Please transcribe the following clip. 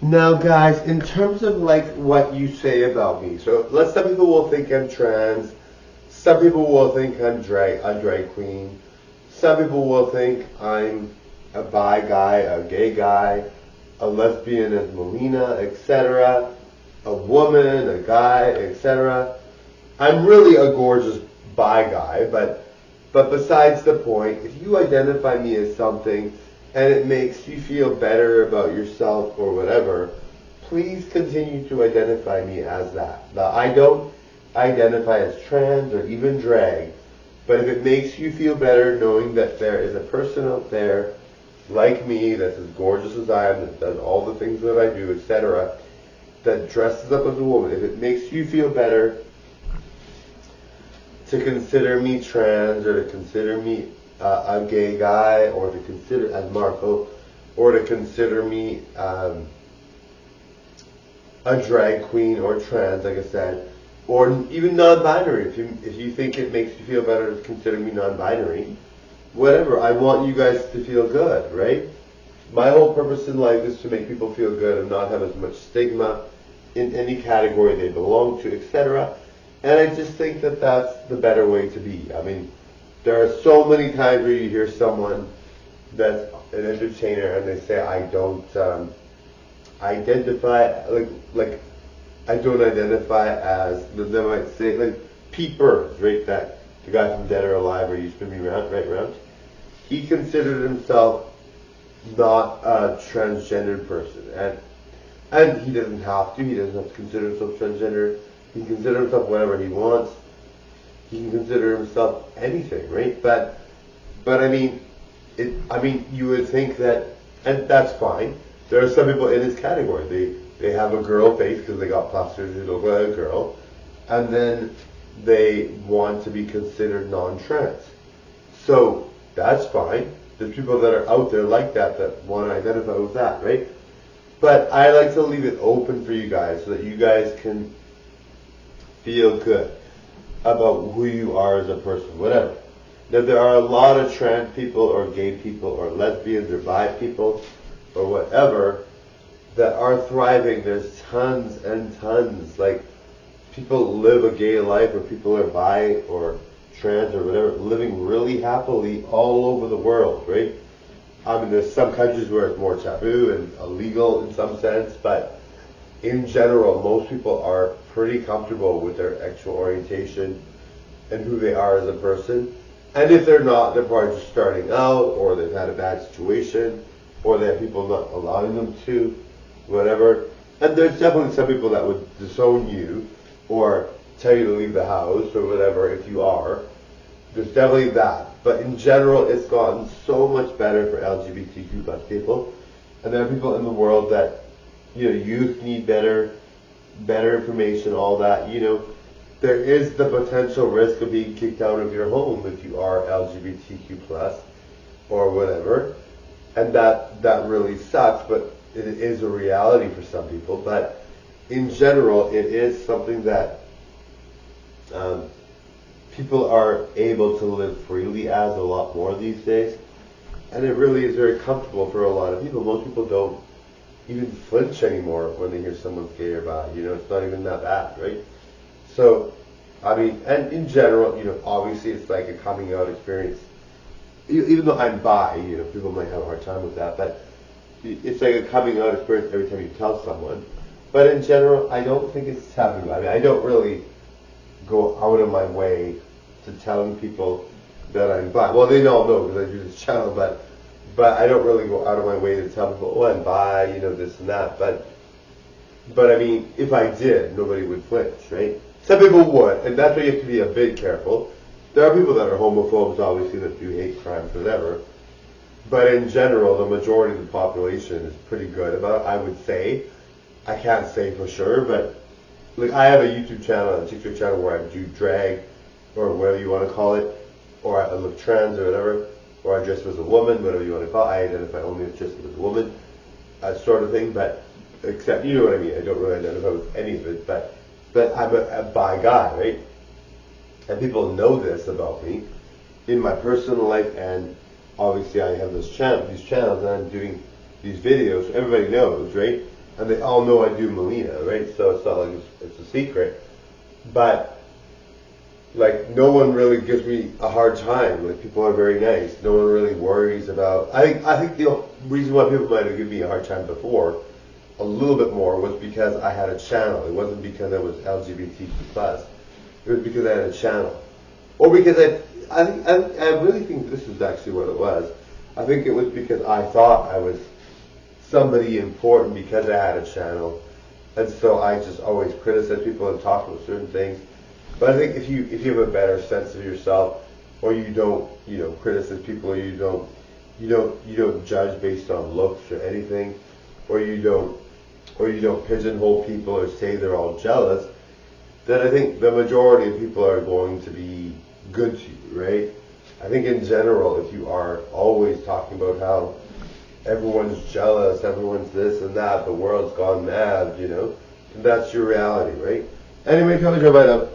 Now, guys, in terms of like what you say about me, so some people will think I'm trans, some people will think I'm a drag queen, some people will think I'm a bi guy, a gay guy, a lesbian as Melina, etc., a woman, a guy, etc. I'm really a gorgeous bi guy, but besides the point, if you identify me as something and it makes you feel better about yourself or whatever, please continue to identify me as that. Now, I don't identify as trans or even drag, but if it makes you feel better knowing that there is a person out there like me that's as gorgeous as I am, that does all the things that I do, etc., that dresses up as a woman, if it makes you feel better to consider me trans or to consider me a gay guy or to consider as Marco or to consider me a drag queen or trans, like I said, or even non-binary. If you think it makes you feel better to consider me non-binary, whatever. I want you guys to feel good, right? My whole purpose in life is to make people feel good and not have as much stigma in any category they belong to, etc. And I just think that that's the better way to be. I mean, there are so many times where you hear someone that's an entertainer and they say, I don't identify, like I don't identify as, they might say, like Pete Burns, right? That the guy from Dead or Alive where he used to be around. He considered himself not a transgendered person. And he doesn't have to. He doesn't have to consider himself transgender. He can consider himself whatever he wants. He can consider himself anything, right? But I mean, you would think that, and that's fine. There are some people in his category. They have a girl face because they got plastic surgery to look like a girl, and then they want to be considered non-trans. So that's fine. There's people that are out there like that want to identify with that, right? But I like to leave it open for you guys so that you guys can feel good about who you are as a person, whatever. Now, there are a lot of trans people or gay people or lesbians or bi people or whatever that are thriving. There's tons and tons. Like, people live a gay life or people are bi or trans or whatever, living really happily all over the world, right? I mean, there's some countries where it's more taboo and illegal in some sense, but in general, most people are pretty comfortable with their sexual orientation and who they are as a person. And if they're not, they're probably just starting out, or they've had a bad situation, or they have people not allowing them to, whatever. And there's definitely some people that would disown you, or tell you to leave the house, or whatever, if you are. There's definitely that. But in general, it's gotten so much better for LGBTQ plus people. And there are people in the world that, youth need better information, all that, There is the potential risk of being kicked out of your home if you are LGBTQ plus or whatever. And that really sucks, but it is a reality for some people. But in general, it is something that people are able to live freely as a lot more these days. And it really is very comfortable for a lot of people. Most people don't even flinch anymore when they hear someone's gay or bi. It's not even that bad, right? So, I mean, and in general, obviously it's like a coming out experience. Even though I'm bi, people might have a hard time with that, but it's like a coming out experience every time you tell someone. But in general, I don't think it's taboo. I mean, I don't really go out of my way to telling people that I'm bi. Well, they all know because I do this channel, but I don't really go out of my way to tell people, oh, I'm bi, this and that. But I mean, if I did, nobody would flinch, right? Some people would, and that's why you have to be a bit careful. There are people that are homophobes, obviously, that do hate crimes, whatever. But in general, the majority of the population is pretty good about it, I would say. I can't say for sure, but like I have a YouTube channel, a TikTok channel where I do drag, or whatever you want to call it, or I look trans or whatever, or I dress as a woman, whatever you want to call it. I identify only as dressing as a woman, sort of thing, but except, you know what I mean, I don't really identify with any of it, but I'm a bi guy, right? And people know this about me in my personal life, and obviously I have these channels, and I'm doing these videos, so everybody knows, right? and they all know I do Molina, right? So it's not like it's a secret. But like no one really gives me a hard time. Like people are very nice. No one really worries about. I think the reason why people might have given me a hard time before, a little bit more, was because I had a channel. It wasn't because I was LGBTQ plus. It was because I had a channel, or because I really think this is actually what it was. I think it was because I thought I was somebody important because I had a channel, and so I just always criticize people and talk about certain things. But I think if you have a better sense of yourself, or you don't criticize people, or you don't judge based on looks or anything, or you don't pigeonhole people or say they're all jealous, then I think the majority of people are going to be good to you, right? I think in general, if you are always talking about how everyone's jealous, everyone's this and that, the world's gone mad, that's your reality, right? Anyway, come and jump right up.